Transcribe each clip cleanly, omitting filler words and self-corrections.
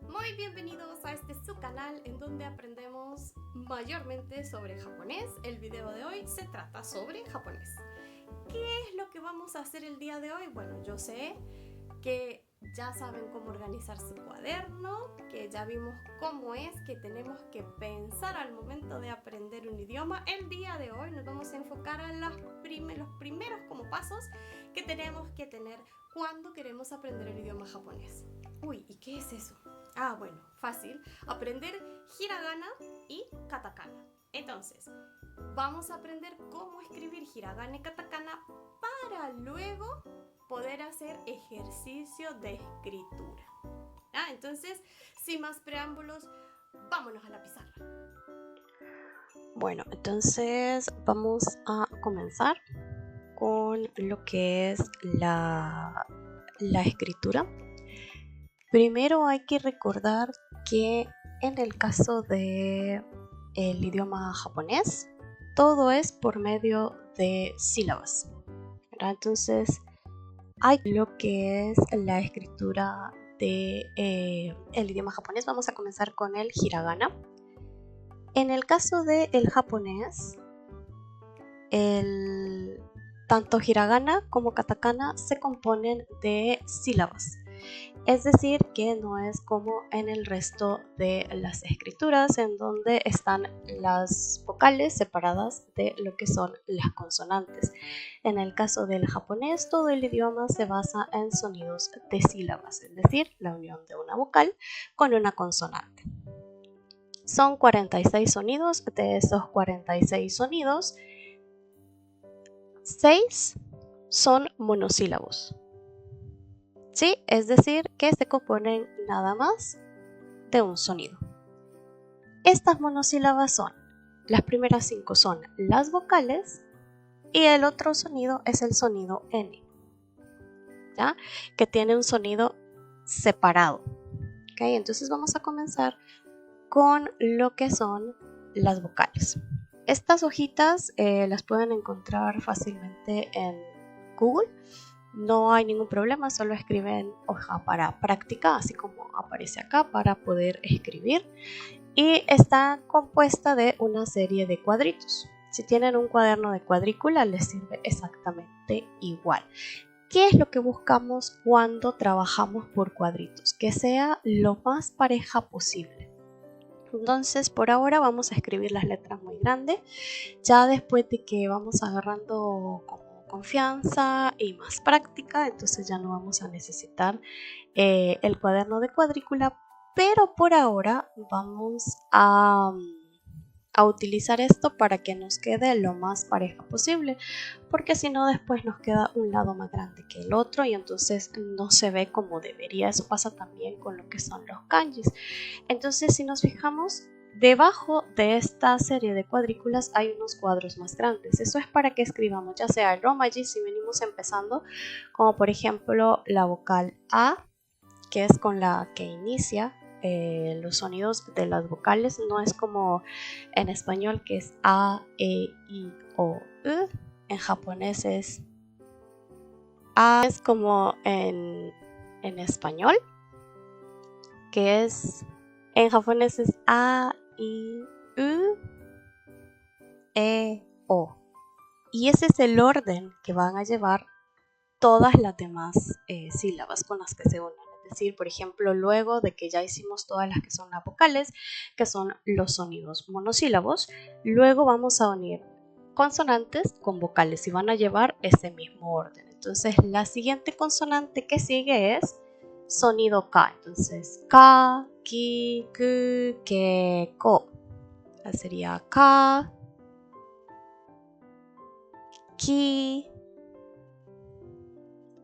Muy bienvenidos a este su canal en donde aprendemos mayormente sobre japonés. El video de hoy se trata sobre japonés. ¿Qué es lo que vamos a hacer el día de hoy? Bueno, yo sé que ya saben cómo organizar su cuaderno, que ya vimos cómo es que tenemos que pensar al momento de aprender un idioma. El día de hoy nos vamos a enfocar a los primeros como pasos que tenemos que tener cuando queremos aprender el idioma japonés. Uy, ¿y qué es eso? Ah, bueno, fácil. Aprender hiragana y katakana. Entonces, vamos a aprender cómo escribir hiragana y katakana para luego poder hacer ejercicio de escritura. Entonces, sin más preámbulos, vámonos a la pizarra. Bueno, entonces vamos a comenzar con lo que es la escritura. Primero hay que recordar que en el caso de el idioma japonés, todo es por medio de sílabas, ¿verdad? Entonces hay lo que es la escritura de el idioma japonés. Vamos a comenzar con el hiragana. En el caso del japonés, tanto hiragana como katakana se componen de sílabas. Es decir, que no es como en el resto de las escrituras, en donde están las vocales separadas de lo que son las consonantes. En el caso del japonés, todo el idioma se basa en sonidos de sílabas, es decir, la unión de una vocal con una consonante. Son 46 sonidos. De esos 46 sonidos, 6 son monosílabos. ¿Sí? Es decir, que se componen nada más de un sonido. Estas monosílabas son, las primeras 5 son las vocales y el otro sonido es el sonido N, ¿ya? Que tiene un sonido separado. ¿Okay? Entonces vamos a comenzar con lo que son las vocales. Estas hojitas las pueden encontrar fácilmente en Google. No hay ningún problema, solo escriben hoja para práctica, así como aparece acá, para poder escribir. Y está compuesta de una serie de cuadritos. Si tienen un cuaderno de cuadrícula, les sirve exactamente igual. ¿Qué es lo que buscamos cuando trabajamos por cuadritos? Que sea lo más pareja posible. Entonces, por ahora vamos a escribir las letras muy grandes. Ya después de que vamos agarrando confianza y más práctica, entonces ya no vamos a necesitar el cuaderno de cuadrícula, pero por ahora vamos a utilizar esto para que nos quede lo más pareja posible, porque si no después nos queda un lado más grande que el otro y entonces no se ve como debería. Eso pasa también con lo que son los kanjis. Entonces, si nos fijamos, debajo de esta serie de cuadrículas hay unos cuadros más grandes. Eso es para que escribamos ya sea el romaji si venimos empezando, como por ejemplo la vocal A, que es con la que inicia los sonidos de las vocales. No es como en español, que es A, E, I, O, U. En japonés es A, es como en español, que es en japonés es A, I, U, E, O. Y ese es el orden que van a llevar todas las demás sílabas con las que se unen. Es decir, por ejemplo, luego de que ya hicimos todas las que son las vocales, que son los sonidos monosílabos, luego vamos a unir consonantes con vocales y van a llevar ese mismo orden. Entonces, la siguiente consonante que sigue es sonido K. Entonces, Ka, Ki, Ku, Ke, Ko. Sería Ka, Ki,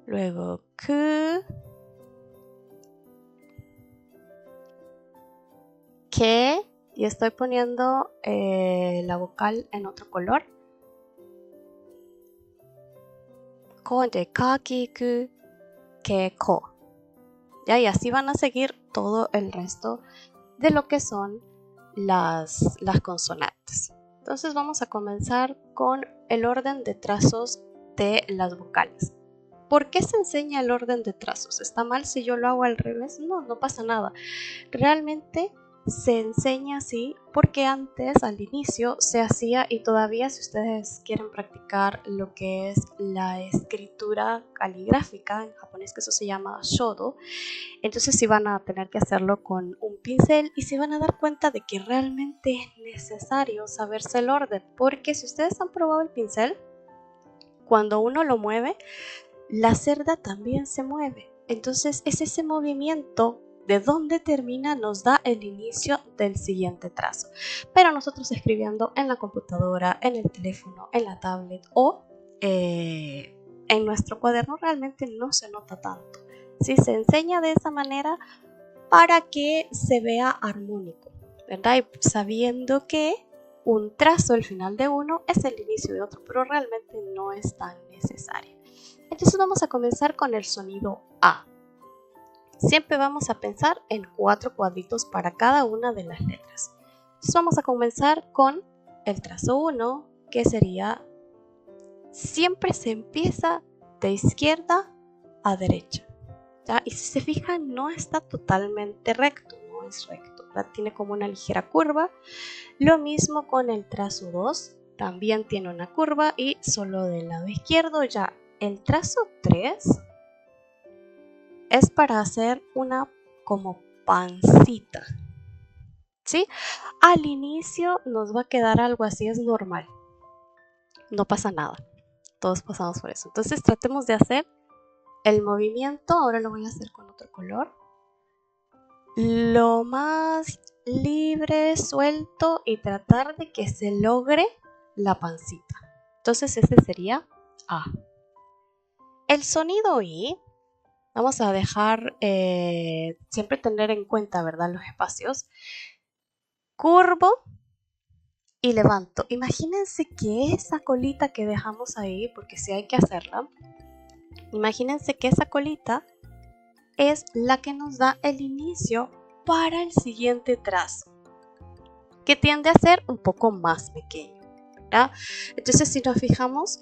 luego Ku, Ke, y estoy poniendo la vocal en otro color. Ko de Ka, Ki, Ku, Ke, Ko. ¿Ya? Y así van a seguir todo el resto de lo que son las consonantes. Entonces vamos a comenzar con el orden de trazos de las vocales. ¿Por qué se enseña el orden de trazos? ¿Está mal si yo lo hago al revés? No, no pasa nada. Realmente se enseña así porque antes, al inicio, se hacía, y todavía si ustedes quieren practicar lo que es la escritura caligráfica en japonés, que eso se llama shodo, entonces sí van a tener que hacerlo con un pincel y se van a dar cuenta de que realmente es necesario saberse el orden, porque si ustedes han probado el pincel, cuando uno lo mueve, la cerda también se mueve. Entonces es ese movimiento de dónde termina nos da el inicio del siguiente trazo. Pero nosotros escribiendo en la computadora, en el teléfono, en la tablet o en nuestro cuaderno realmente no se nota tanto. ¿Sí? Se enseña de esa manera para que se vea armónico, ¿verdad? Y sabiendo que un trazo al final de uno es el inicio de otro, pero realmente no es tan necesario. Entonces vamos a comenzar con el sonido A. Siempre vamos a pensar en 4 cuadritos para cada una de las letras. Entonces vamos a comenzar con el trazo 1, que sería, siempre se empieza de izquierda a derecha, ¿ya? Y si se fijan, no está totalmente recto, no es recto, ¿verdad? Tiene como una ligera curva. Lo mismo con el trazo 2, también tiene una curva y solo del lado izquierdo. Ya el trazo 3 es para hacer una como pancita, ¿sí? Al inicio nos va a quedar algo así, es normal, no pasa nada, todos pasamos por eso. Entonces tratemos de hacer el movimiento, ahora lo voy a hacer con otro color, lo más libre, suelto, y tratar de que se logre la pancita. Entonces este sería A. El sonido I, vamos a dejar siempre tener en cuenta, ¿verdad?, los espacios. Curvo y levanto. Imagínense que esa colita que dejamos ahí, porque sí hay que hacerla, imagínense que esa colita es la que nos da el inicio para el siguiente trazo, que tiende a ser un poco más pequeño, ¿verdad? Entonces si nos fijamos,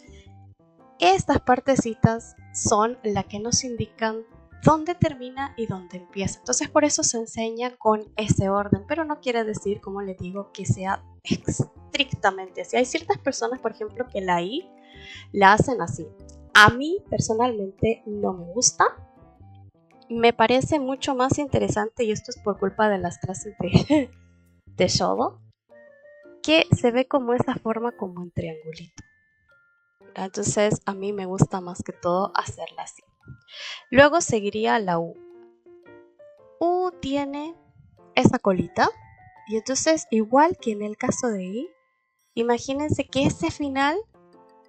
estas partecitas son las que nos indican dónde termina y dónde empieza. Entonces por eso se enseña con ese orden, pero no quiere decir, como les digo, que sea estrictamente así. Hay ciertas personas, por ejemplo, que la I la hacen así. A mí personalmente no me gusta. Me parece mucho más interesante, y esto es por culpa de las clases de shodo, que se ve como esa forma como en triangulito. Entonces a mí me gusta más que todo hacerla así. Luego seguiría la U. U tiene esa colita, y entonces igual que en el caso de I, imagínense que ese final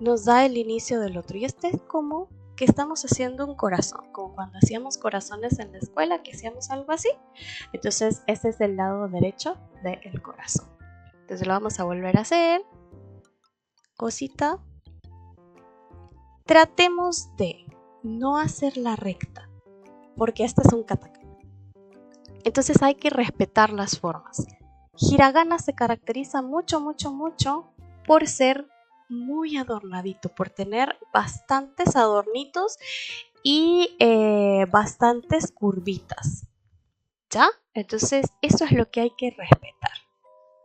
nos da el inicio del otro, y este es como que estamos haciendo un corazón, como cuando hacíamos corazones en la escuela, que hacíamos algo así. Entonces ese es el lado derecho del corazón. Entonces lo vamos a volver a hacer, cosita. Tratemos de no hacerla recta, porque este es un katakana. Entonces hay que respetar las formas. Hiragana se caracteriza mucho por ser muy adornadito, por tener bastantes adornitos y bastantes curvitas, ¿ya? Entonces eso es lo que hay que respetar.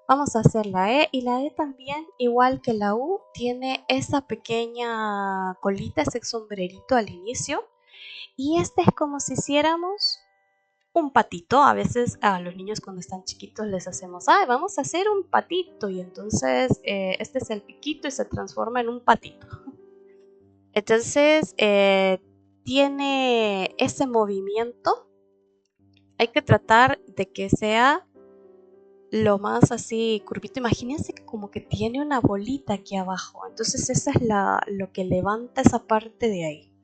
Vamos a hacer la E, y la E también, igual que la U, tiene esa pequeña colita, ese sombrerito al inicio, y este es como si hiciéramos un patito. A veces a los niños cuando están chiquitos les hacemos, vamos a hacer un patito, y entonces este es el piquito y se transforma en un patito. Entonces tiene ese movimiento. Hay que tratar de que sea lo más así curvito. Imagínense que como que tiene una bolita aquí abajo, entonces esa es lo que levanta esa parte de ahí,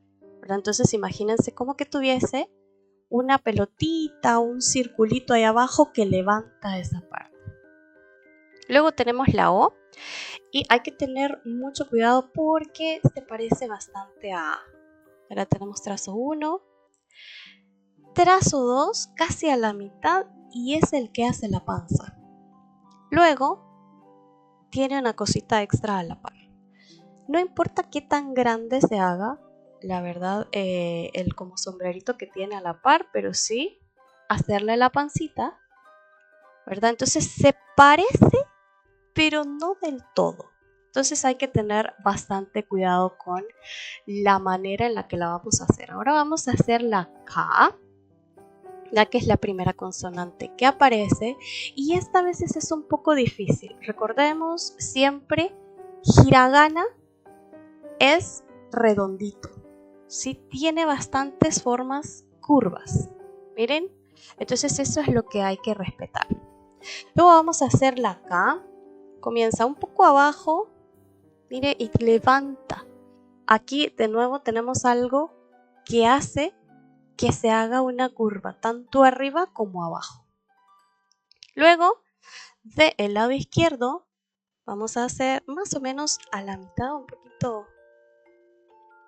¿verdad? Entonces imagínense como que tuviese una pelotita, un circulito ahí abajo que levanta esa parte. Luego tenemos la O, y hay que tener mucho cuidado porque se parece bastante a A. Ahora tenemos trazo 1, trazo 2 casi a la mitad, y es el que hace la panza. Luego tiene una cosita extra a la par. No importa qué tan grande se haga, la verdad, el como sombrerito que tiene a la par, pero sí hacerle la pancita, ¿verdad? Entonces se parece, pero no del todo. Entonces hay que tener bastante cuidado con la manera en la que la vamos a hacer. Ahora vamos a hacer la K, ya que es la primera consonante que aparece, y esta vez es un poco difícil. Recordemos siempre, hiragana es redondito, ¿sí? Tiene bastantes formas curvas, miren, entonces eso es lo que hay que respetar. Luego vamos a hacer la K, comienza un poco abajo, mire, y levanta. Aquí de nuevo tenemos algo que hace que se haga una curva tanto arriba como abajo. Luego, del lado izquierdo, vamos a hacer más o menos a la mitad, un poquito.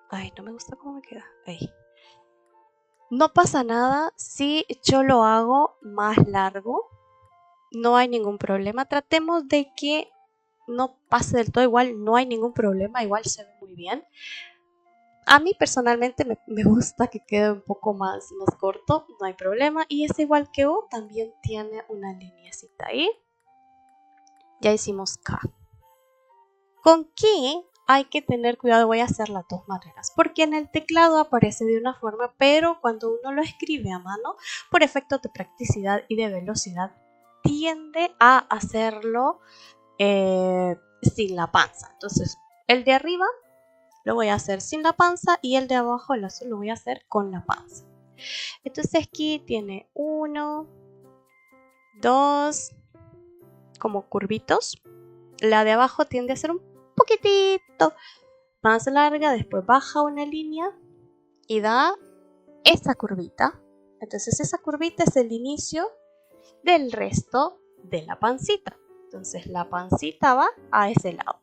Ay, no me gusta cómo me queda. Ahí. No pasa nada si yo lo hago más largo, no hay ningún problema. Tratemos de que no pase del todo, igual no hay ningún problema, igual se ve muy bien. A mí personalmente me gusta que quede un poco más corto, no hay problema. Y es igual que O, también tiene una lineecita ahí. Ya hicimos K. Con qué hay que tener cuidado, voy a hacer las dos maneras, porque en el teclado aparece de una forma, pero cuando uno lo escribe a mano, por efectos de practicidad y de velocidad, tiende a hacerlo sin la panza. Entonces, el de arriba lo voy a hacer sin la panza y el de abajo, el azul, lo voy a hacer con la panza. Entonces aquí tiene 1, 2, como curvitos. La de abajo tiende a ser un poquitito más larga, después baja una línea y da esa curvita. Entonces esa curvita es el inicio del resto de la pancita. Entonces la pancita va a ese lado.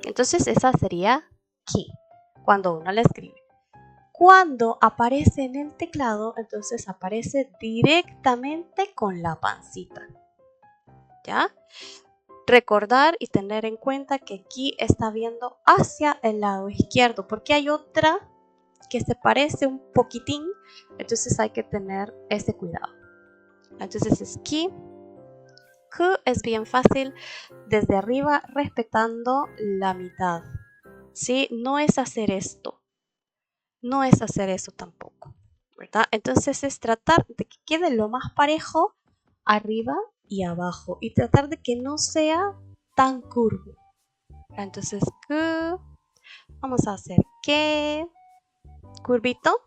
Entonces esa sería ki, cuando uno la escribe. Cuando aparece en el teclado, entonces aparece directamente con la pancita. ¿Ya? Recordar y tener en cuenta que aquí está viendo hacia el lado izquierdo, porque hay otra que se parece un poquitín, entonces hay que tener ese cuidado. Entonces es ki. Q es bien fácil desde arriba, respetando la mitad, ¿sí? No es hacer esto, no es hacer eso tampoco, ¿verdad? Entonces es tratar de que quede lo más parejo arriba y abajo y tratar de que no sea tan curvo. Entonces Q, vamos a hacer que, curvito,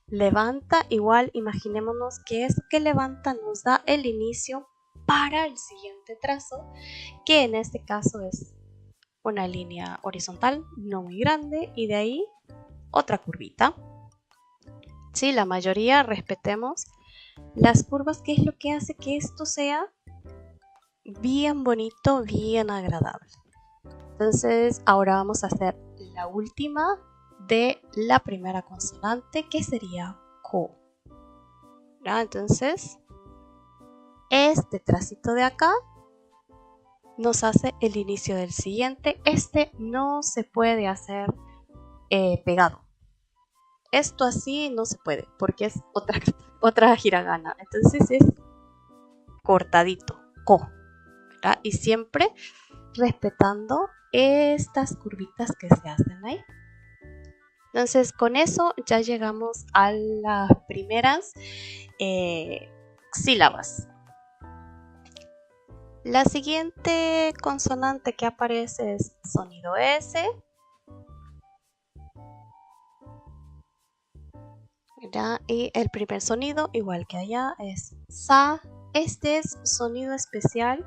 levanta, igual imaginémonos que eso que levanta nos da el inicio para el siguiente trazo, que en este caso es una línea horizontal no muy grande y de ahí otra curvita. Sí, la mayoría respetemos las curvas, que es lo que hace que esto sea bien bonito, bien agradable. Entonces ahora vamos a hacer la última de la primera consonante, que sería ko. ¿Ya? Entonces este tracito de acá nos hace el inicio del siguiente. Este no se puede hacer pegado. Esto así no se puede porque es otra hiragana. Entonces es cortadito, ko, ¿verdad? Y siempre respetando estas curvitas que se hacen ahí. Entonces con eso ya llegamos a las primeras sílabas. La siguiente consonante que aparece es sonido S. ¿Verdad? Y el primer sonido, igual que allá, es sa. Este es sonido especial.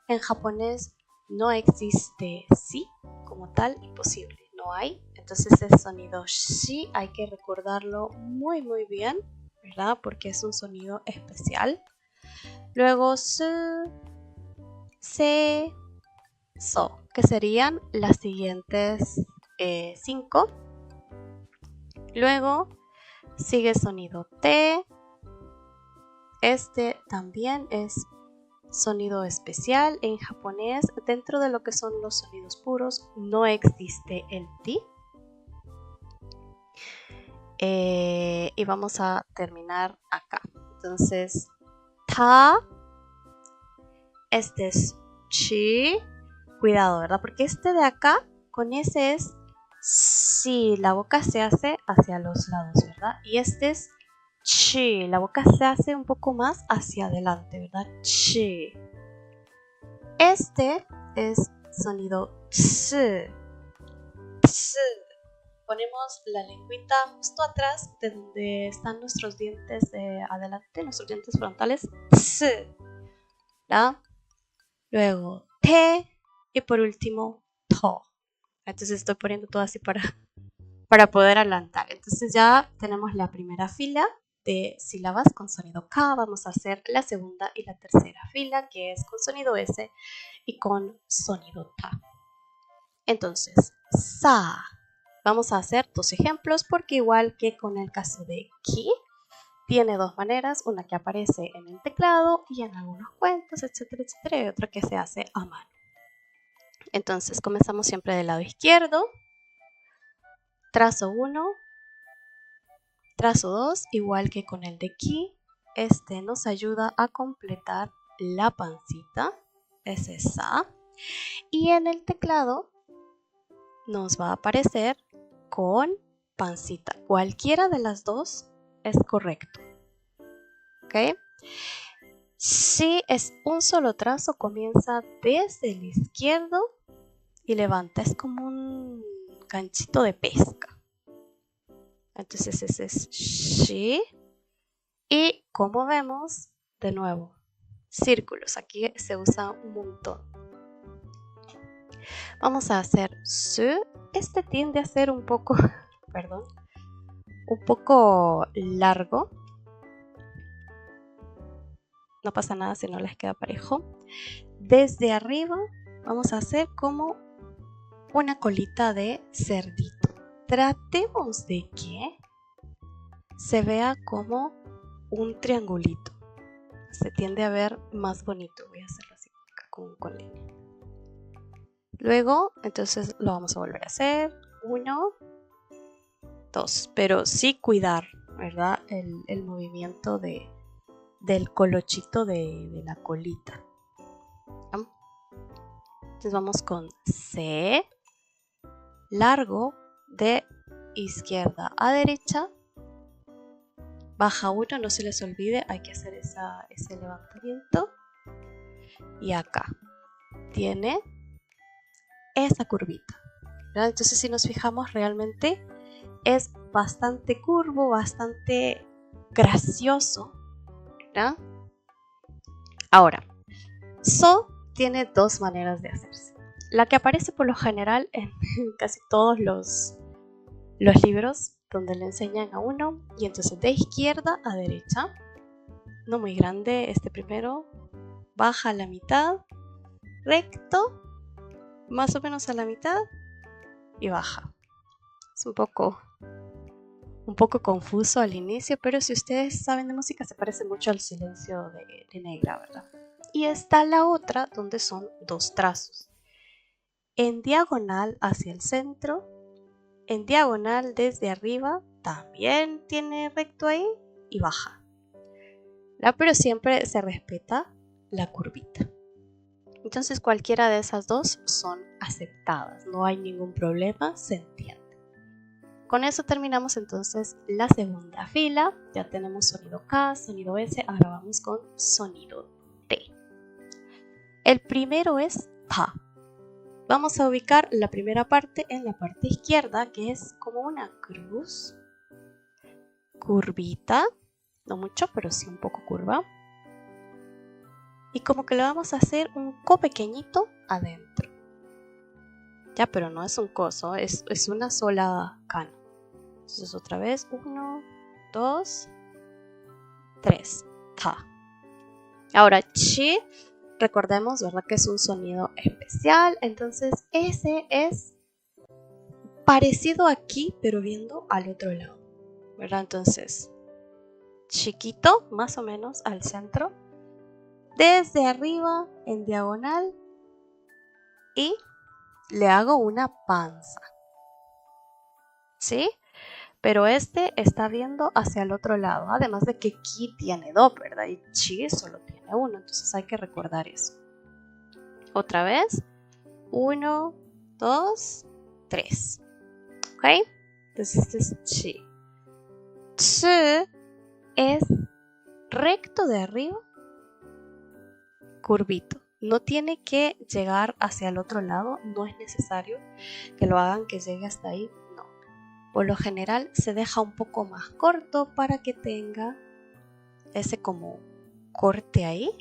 En japonés no existe si como tal, imposible, no hay. Entonces el sonido shi hay que recordarlo muy muy bien, ¿verdad? Porque es un sonido especial. Luego su, se, so, que serían las siguientes 5. Luego sigue sonido T. Este también es sonido especial. En japonés, dentro de lo que son los sonidos puros, no existe el ti. Y vamos a terminar acá. Entonces, ta. Este es chi. Cuidado, ¿verdad? Porque este de acá, con ese es si, la boca se hace hacia los lados, ¿verdad? Y este es chi, la boca se hace un poco más hacia adelante, ¿verdad? Chi. Este es sonido ts. Ts. Ponemos la lengüita justo atrás de donde están nuestros dientes de adelante, nuestros dientes frontales. Ts. ¿Verdad? Luego te. Y por último, to. Entonces estoy poniendo todo así para poder adelantar. Entonces ya tenemos la primera fila de sílabas con sonido K. Vamos a hacer la segunda y la tercera fila, que es con sonido S y con sonido Ta. Entonces, sa. Vamos a hacer dos ejemplos porque igual que con el caso de ki, tiene dos maneras, una que aparece en el teclado y en algunos cuentos, etcétera, etcétera, y otra que se hace a mano. Entonces comenzamos siempre del lado izquierdo, trazo 1, trazo 2, igual que con el de ki, este nos ayuda a completar la pancita, ese es sa, y en el teclado nos va a aparecer con pancita, cualquiera de las dos es correcto, ¿ok? Si es un solo trazo, comienza desde el izquierdo y levanta, es como un ganchito de pesca. Entonces ese es shi. Y como vemos, de nuevo, círculos, aquí se usa un montón. Vamos a hacer su. Este tiende a ser un poco, perdón, un poco largo. No pasa nada si no les queda parejo. Desde arriba vamos a hacer como una colita de cerdito. Tratemos de que se vea como un triangulito. Se tiende a ver más bonito. Voy a hacerlo así con línea. Luego, entonces lo vamos a volver a hacer. 1, 2. Pero sí cuidar, ¿verdad? El movimiento del colochito de la colita. Entonces vamos con C, largo de izquierda a derecha, baja 1, no se les olvide, hay que hacer ese levantamiento. Y acá tiene esa curvita, ¿verdad? Entonces si nos fijamos realmente es bastante curvo, bastante gracioso, ¿verdad? Ahora, so tiene dos maneras de hacerse. La que aparece por lo general en casi todos los libros donde le enseñan a uno, y entonces de izquierda a derecha, no muy grande este primero, baja a la mitad, recto, más o menos a la mitad y baja. Es un poco confuso al inicio, pero si ustedes saben de música se parece mucho al silencio de Negra, ¿verdad? Y está la otra donde son dos trazos. En diagonal hacia el centro, en diagonal desde arriba, también tiene recto ahí y baja. ¿Verdad? Pero siempre se respeta la curvita. Entonces cualquiera de esas dos son aceptadas, no hay ningún problema, se entiende. Con eso terminamos entonces la segunda fila. Ya tenemos sonido K, sonido S, ahora vamos con sonido T. El primero es Pa. Vamos a ubicar la primera parte en la parte izquierda, que es como una cruz, curvita, no mucho, pero sí un poco curva. Y como que le vamos a hacer un co pequeñito adentro. Ya, pero no es un coso, es una sola cana. Entonces otra vez, 1, 2, 3, ta. Ahora, chi, recordemos, ¿verdad? Que es un sonido especial. Entonces ese es parecido aquí, pero viendo al otro lado, ¿verdad? Entonces, chiquito, más o menos al centro. Desde arriba, en diagonal. Y le hago una panza. ¿Sí? pero este está viendo hacia el otro lado. Además de que ki tiene dos, ¿verdad? Y chi solo tiene uno, entonces hay que recordar eso. Otra vez. 1, 2, 3. ¿Ok? Entonces este es chi. Chi es recto de arriba, curvito. No tiene que llegar hacia el otro lado, no es necesario que lo hagan que llegue hasta ahí, no. Por lo general se deja un poco más corto para que tenga ese como corte ahí,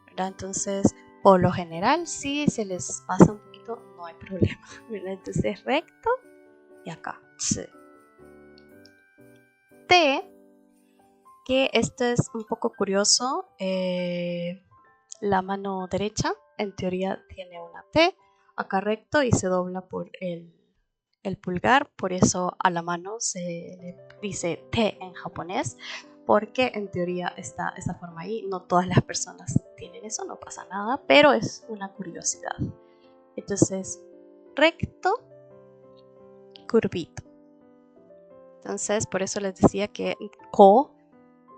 ¿verdad? Entonces, por lo general, si se les pasa un poquito, no hay problema, ¿verdad? Entonces, recto y acá, chi. T, que esto es un poco curioso, la mano derecha en teoría tiene una T acá recto y se dobla por el pulgar, por eso a la mano se le dice T en japonés, porque en teoría está esa forma ahí. No todas las personas tienen eso, no pasa nada, pero es una curiosidad. Entonces, recto, curvito. Entonces, por eso les decía que ko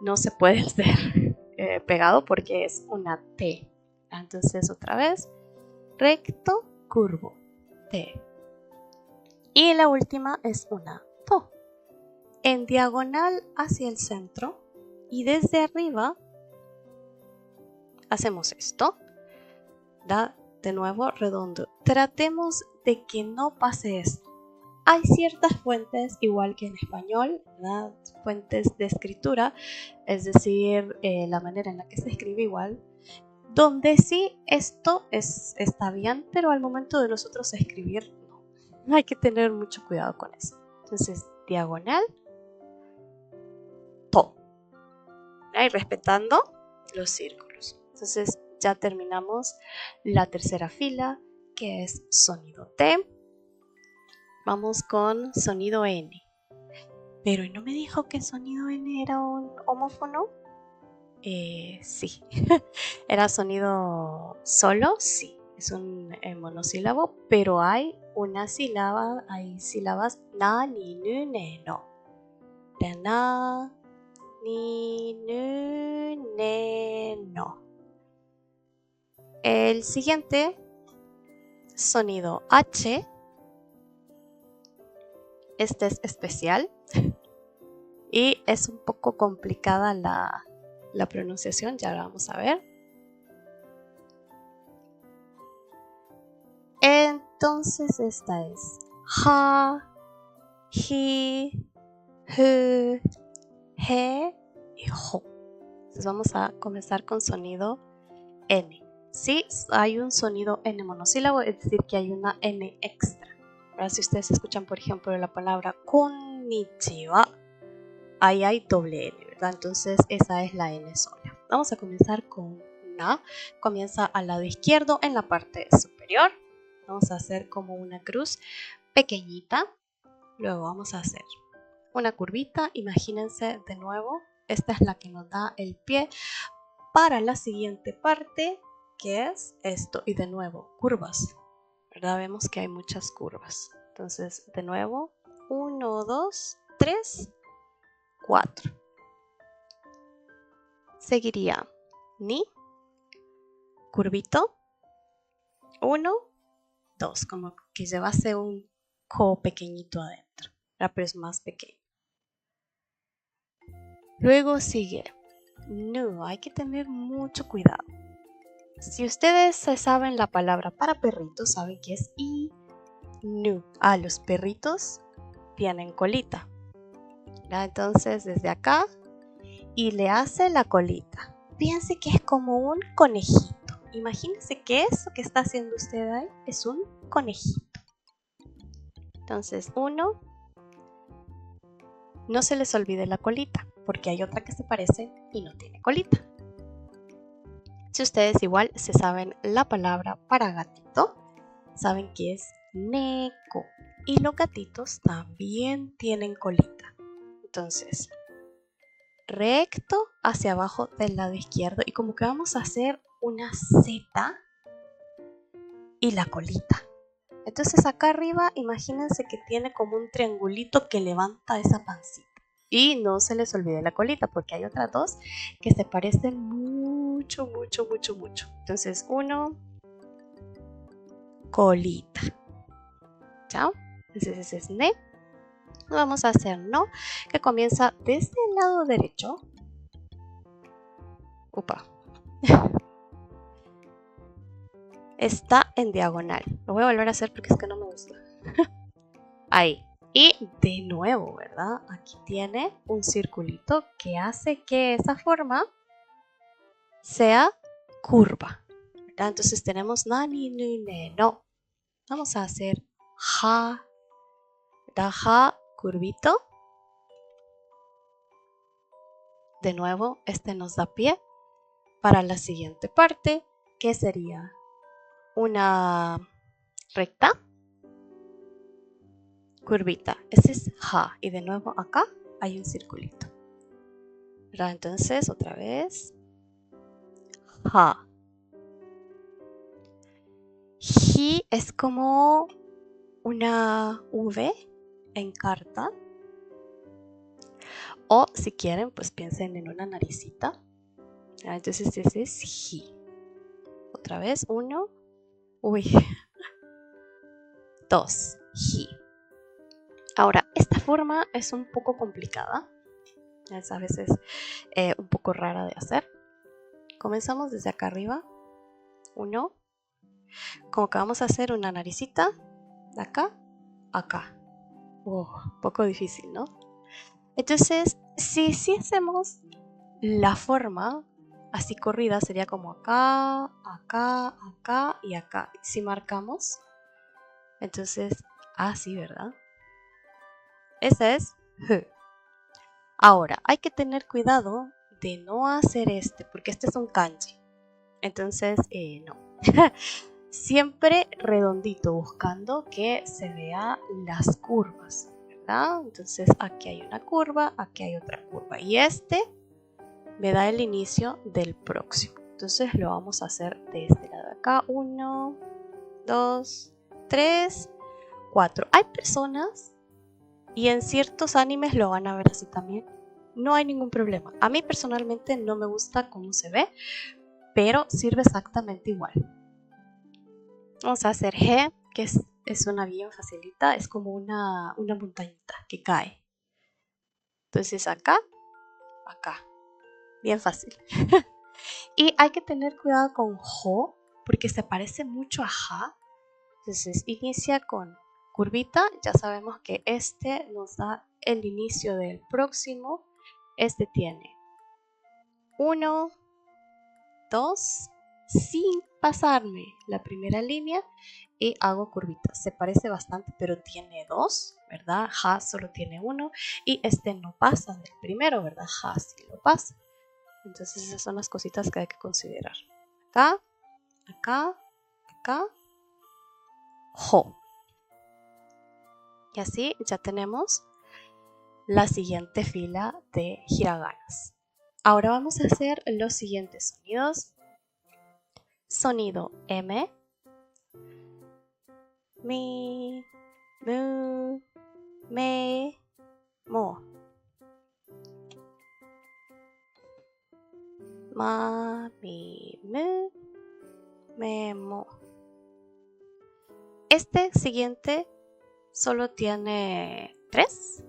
no se puede hacer pegado porque es una T. Entonces, otra vez, recto, curvo, T. Y la última es una to. En diagonal hacia el centro y desde arriba hacemos esto. Da de nuevo redondo. Tratemos de que no pase esto. Hay ciertas fuentes, igual que en español, ¿verdad? Fuentes de escritura, es decir, la manera en la que se escribe igual, donde sí esto está bien, pero al momento de nosotros escribir, no. Hay que tener mucho cuidado con eso. Entonces, diagonal, to. Y respetando los círculos. Entonces, ya terminamos la tercera fila, que es sonido T. Vamos con sonido N. Pero ¿no me dijo que sonido N era un homófono? Sí. ¿Era sonido solo? Sí. Es un monosílabo, pero hay una sílaba, hay sílabas na, ni, nu, ne, no. De na, ni, nu, ne, no. El siguiente, sonido H. Este es especial y es un poco complicada la pronunciación, ya la vamos a ver. Entonces esta es ha, hi, hu, he y ho. Entonces vamos a comenzar con sonido N. Sí, hay un sonido N monosílabo, es decir, que hay una N extra. Ahora, si ustedes escuchan, por ejemplo, la palabra konnichiwa, ahí hay doble N, ¿verdad? Entonces esa es la N sola. Vamos a comenzar con na. Comienza al lado izquierdo en la parte superior. Vamos a hacer como una cruz pequeñita. Luego vamos a hacer una curvita. Imagínense de nuevo. Esta es la que nos da el pie para la siguiente parte, que es esto. Y de nuevo, curvas, ¿verdad? Vemos que hay muchas curvas. Entonces, de nuevo, 1, 2, 3, 4. Seguiría ni, curvito, 1, 2, como que llevase un ko pequeñito adentro, pero es más pequeño. Luego sigue nu, hay que tener mucho cuidado. Si ustedes se saben la palabra para perritos, saben que es i, nu. Los perritos tienen colita, ¿verdad? Entonces desde acá y le hace la colita. Piense que es como un conejito. Imagínense que eso que está haciendo usted ahí es un conejito. Entonces, 1, no se les olvide la colita, porque hay otra que se parece y no tiene colita. Si ustedes igual se saben la palabra para gatito, saben que es neko. Y los gatitos también tienen colita. Entonces, recto hacia abajo del lado izquierdo y como que vamos a hacer una Z y la colita. Entonces acá arriba imagínense que tiene como un triangulito que levanta esa pancita. Y no se les olvide la colita, porque hay otras dos que se parecen mucho, mucho, mucho, mucho. Entonces, 1, colita. ¿Chao? Entonces ese es ne. Vamos a hacer no, que comienza desde el lado derecho. Upa. Está en diagonal. Lo voy a volver a hacer porque es que no me gusta. Ahí. Y de nuevo, ¿verdad? Aquí tiene un circulito que hace que esa forma sea curva, ¿verdad? Entonces tenemos na, ni, ne, no. Vamos a hacer ja, ¿verdad? Ja, curvito. De nuevo, este nos da pie para la siguiente parte, que sería una recta, curvita. Este es ja. Y de nuevo acá hay un circulito, ¿verdad? Entonces, otra vez. Ja. Ji es como una V en carta. O si quieren, pues piensen en una naricita. Entonces ese es ji. Otra vez, 1. Uy. 2. Ji. Ahora, esta forma es un poco complicada. Es a veces un poco rara de hacer. Comenzamos desde acá arriba. 1. Como que vamos a hacer una naricita de acá, acá. Un poco difícil, ¿no? Entonces, si hacemos la forma así corrida, sería como acá, acá, acá y acá. Si marcamos, entonces así, ¿verdad? Esa es H. Ahora, hay que tener cuidado de no hacer porque este es un kanji. Entonces, no. Siempre redondito, buscando que se vea las curvas, ¿verdad? Entonces, aquí hay una curva, aquí hay otra curva. Y este me da el inicio del próximo. Entonces, lo vamos a hacer de este lado de acá. 1, 2, 3, 4. Hay personas, y en ciertos animes lo van a ver así también. No hay ningún problema. A mí personalmente no me gusta cómo se ve, pero sirve exactamente igual. Vamos a hacer G, que es una bien facilita, es como una montañita que cae. Entonces acá, acá, bien fácil. Y hay que tener cuidado con Jo, porque se parece mucho a Ja. Entonces inicia con curvita, ya sabemos que este nos da el inicio del próximo. Este tiene 1, 2, sin pasarme la primera línea y hago curvita. Se parece bastante, pero tiene 2, ¿verdad? Ja solo tiene 1 y este no pasa del primero, ¿verdad? Ja sí lo pasa. Entonces esas son las cositas que hay que considerar. Acá, acá, acá, Jo. Y así ya tenemos la siguiente fila de hiraganas. Ahora vamos a hacer los siguientes sonidos. Sonido M, mi, mu, me, mo. Ma, mi, mu, me, mo. Este siguiente solo tiene 3,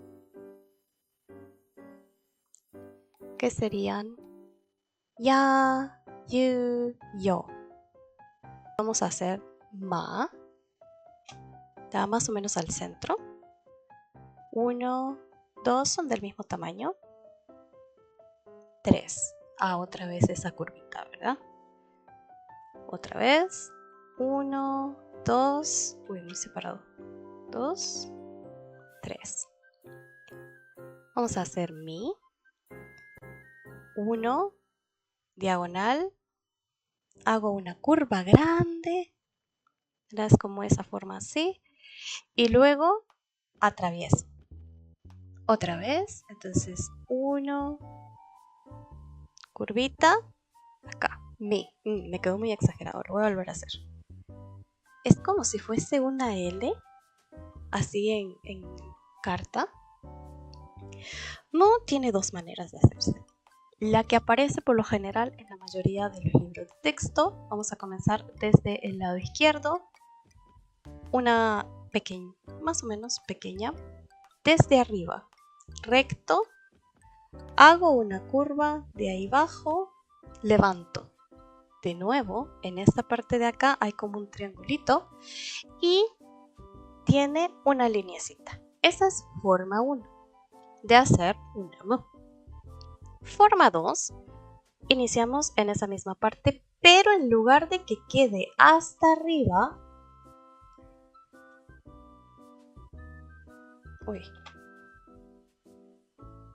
que serían ya, yu, yo. Vamos a hacer ma, da más o menos al centro. 1, 2 son del mismo tamaño. 3. Otra vez esa curvita, ¿verdad? Otra vez. 1, 2. Uy, muy separado. 2, 3. Vamos a hacer mi. 1, diagonal. Hago una curva grande. Es como esa forma así. Y luego atravieso. Otra vez. Entonces 1, curvita. Acá. Mi. Me quedó muy exagerado. Lo voy a volver a hacer. es como si fuese una L, así en carta. Mo tiene dos maneras de hacerse. La que aparece por lo general en la mayoría de los libros de texto. Vamos a comenzar desde el lado izquierdo. Una pequeña, más o menos pequeña. Desde arriba, recto. Hago una curva, de ahí bajo, levanto. De nuevo, en esta parte de acá hay como un triangulito y tiene una lineecita. Esa es forma 1 de hacer una M. Forma 2, iniciamos en esa misma parte, pero en lugar de que quede hasta arriba,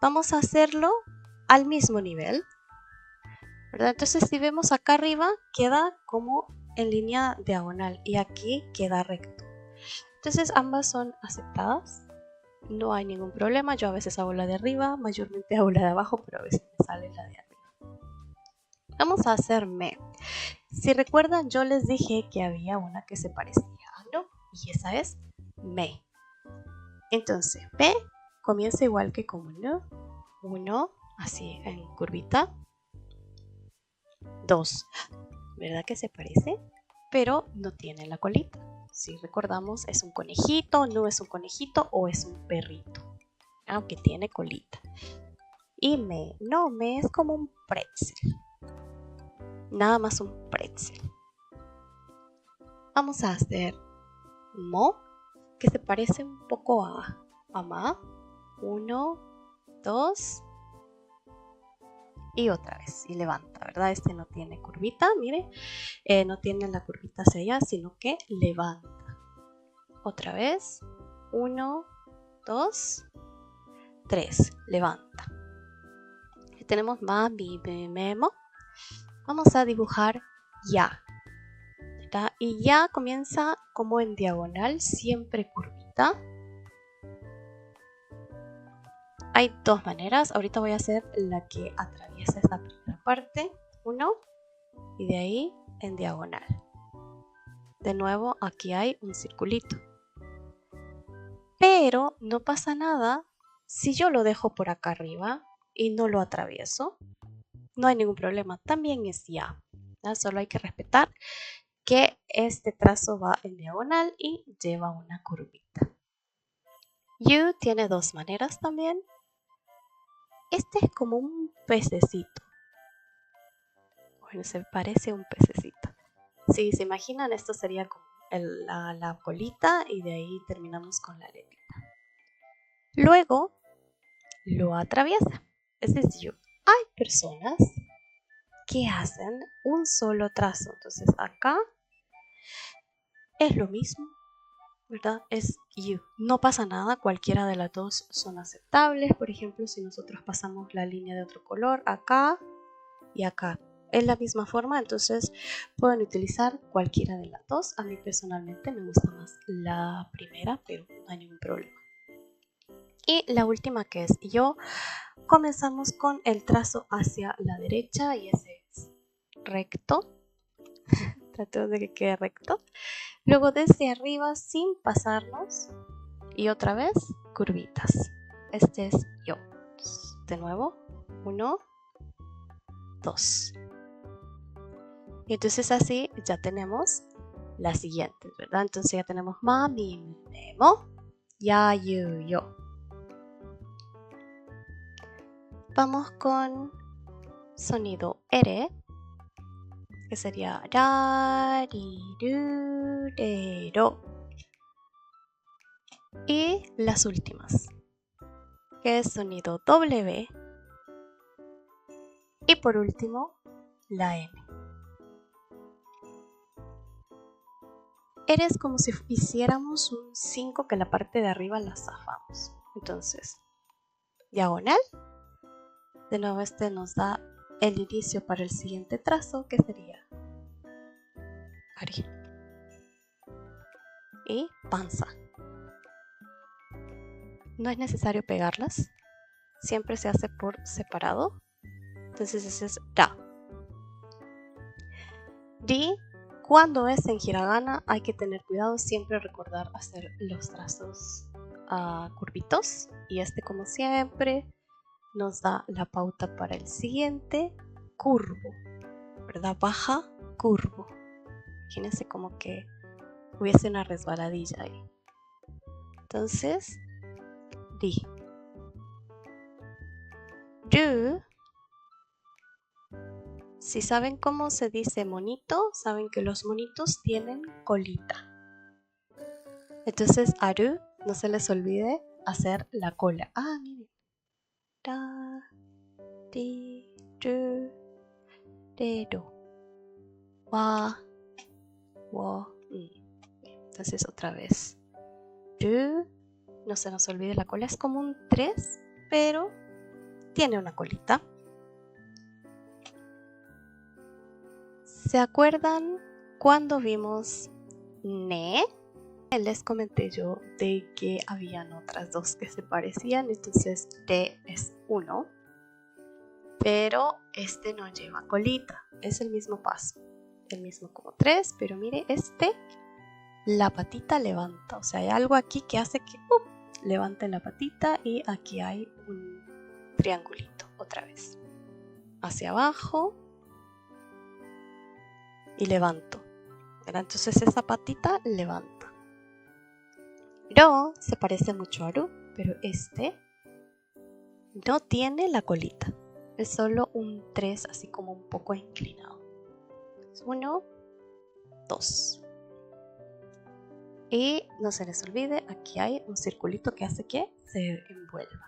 vamos a hacerlo al mismo nivel, ¿verdad? Entonces si vemos acá arriba queda como en línea diagonal y aquí queda recto. Entonces ambas son aceptadas, no hay ningún problema. Yo a veces hago la de arriba, mayormente hago la de abajo, pero a veces me sale la de arriba. Vamos a hacer me. Si recuerdan, yo les dije que había una que se parecía a no, y esa es me. Entonces me comienza igual que como no. 1, así en curvita. 2, ¿verdad que se parece? Pero no tiene la colita. Si recordamos, es un conejito, no es un conejito o es un perrito, aunque tiene colita. Y me es como un pretzel, nada más un pretzel. Vamos a hacer mo, que se parece un poco a ma. 1, 2 y otra vez, y levanta, ¿verdad? Este no tiene curvita, mire, no tiene la curvita hacia allá, sino que levanta. Otra vez, 1, 2, 3, levanta. Aquí tenemos ma, mi, memo. Vamos a dibujar ya, ¿verdad? Y ya comienza como en diagonal, siempre curvita. Hay dos maneras. Ahorita voy a hacer la que atraviesa esta primera parte. 1 y de ahí en diagonal. De nuevo aquí hay un circulito. Pero no pasa nada si yo lo dejo por acá arriba y no lo atravieso. No hay ningún problema. También es ya. ¿Ya? Solo hay que respetar que este trazo va en diagonal y lleva una curvita. You tiene dos maneras también. Este es como un pececito. Bueno, se parece a un pececito. Si se imaginan, esto sería como la colita y de ahí terminamos con la aletita. Luego lo atraviesa. Ese es you. Hay personas que hacen un solo trazo. Entonces acá es lo mismo, ¿verdad? Es you. No pasa nada, cualquiera de las dos son aceptables. Por ejemplo, si nosotros pasamos la línea de otro color acá y acá, es la misma forma, entonces pueden utilizar cualquiera de las dos. A mí personalmente me gusta más la primera, pero no hay ningún problema. Y la última, que es yo, comenzamos con el trazo hacia la derecha y ese es recto. Trato de que quede recto. Luego desde arriba sin pasarnos y otra vez curvitas. Este es yo. De nuevo, 1, 2. Y entonces así ya tenemos las siguientes, ¿verdad? Entonces ya tenemos ma, mi, memo, ya, you, yo. Vamos con sonido R, que sería ra, ri, ru, re, ro. Y las últimas, que es sonido W. Y por último, la M. R es como si hiciéramos un 5 que la parte de arriba la zafamos. Entonces, diagonal. De nuevo este nos da el inicio para el siguiente trazo, que sería Ari. Y panza. No es necesario pegarlas. Siempre se hace por separado. Entonces ese es ra. Ri Cuando es en hiragana hay que tener cuidado, siempre recordar hacer los trazos curvitos. Y como siempre nos da la pauta para el siguiente, curvo, ¿verdad? Baja, curvo. Imagínense como que hubiese una resbaladilla ahí. Entonces, di. Du. Si saben cómo se dice monito, saben que los monitos tienen colita. Entonces, aru, no se les olvide hacer la cola. Miren. Da, di, du, de, do. Wa, wo. Entonces, otra vez. Du, no se nos olvide la cola. Es como un 3, pero tiene una colita. ¿Se acuerdan cuando vimos ne? Les comenté yo de que habían otras dos que se parecían, entonces te es 1, pero no lleva colita, es el mismo paso, el mismo como 3, pero mire, la patita levanta, o sea, hay algo aquí que hace que levante la patita y aquí hay un triangulito, otra vez, hacia abajo y levanto, ¿verdad? Entonces esa patita levanta. Ro se parece mucho a Ru, pero no tiene la colita. Es solo un 3, así como un poco inclinado. 1, 2. Y no se les olvide, aquí hay un circulito que hace que se envuelva.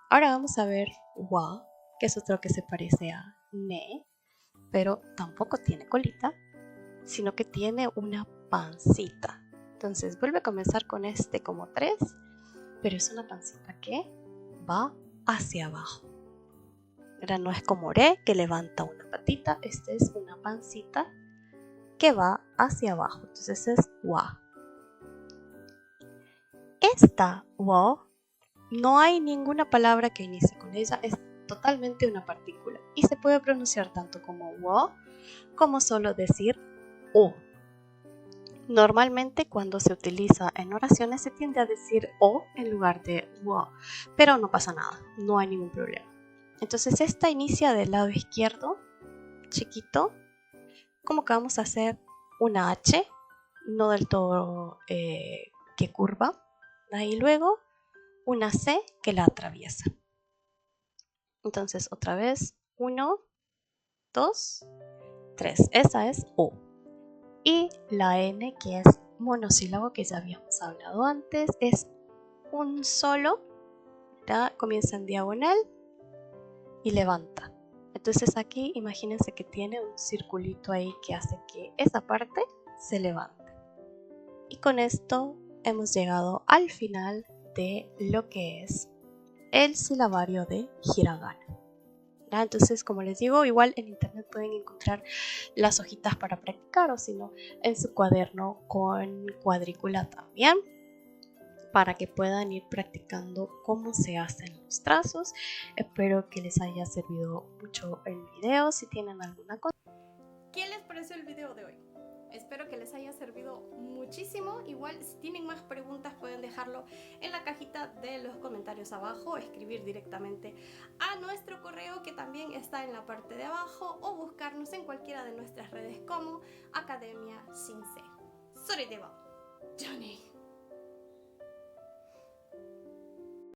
Ahora vamos a ver wa, que es otro que se parece a ne, pero tampoco tiene colita, sino que tiene una pancita. Entonces vuelve a comenzar con como 3, pero es una pancita que va hacia abajo. Ahora no es como re, que levanta una patita, es una pancita que va hacia abajo. Entonces es wa. Esta wa, no hay ninguna palabra que inicie con ella, es totalmente una partícula y se puede pronunciar tanto como wa como solo decir o. Normalmente cuando se utiliza en oraciones se tiende a decir o en lugar de wa, pero no pasa nada, no hay ningún problema. Entonces esta inicia del lado izquierdo, chiquito, como que vamos a hacer una H, no del todo que curva, y luego una C que la atraviesa. Entonces otra vez, 1, 2, 3, esa es O. Y la N, que es monosílabo, que ya habíamos hablado antes, es un solo, ¿verdad? Comienza en diagonal y levanta. Entonces aquí imagínense que tiene un circulito ahí que hace que esa parte se levante. Y con esto hemos llegado al final de lo que es el silabario de hiragana. Entonces, como les digo, igual en internet pueden encontrar las hojitas para practicar, o si no, en su cuaderno con cuadrícula también, para que puedan ir practicando cómo se hacen los trazos. Espero que les haya servido mucho el video. Si tienen alguna cosa. ¿Qué les pareció el video de hoy? Espero que les haya servido muchísimo. Igual si tienen más preguntas pueden dejarlo en la cajita de los comentarios abajo, o escribir directamente a nuestro correo que también está en la parte de abajo, o buscarnos en cualquiera de nuestras redes como Academia Shinsei. Sore de wa, Johnny.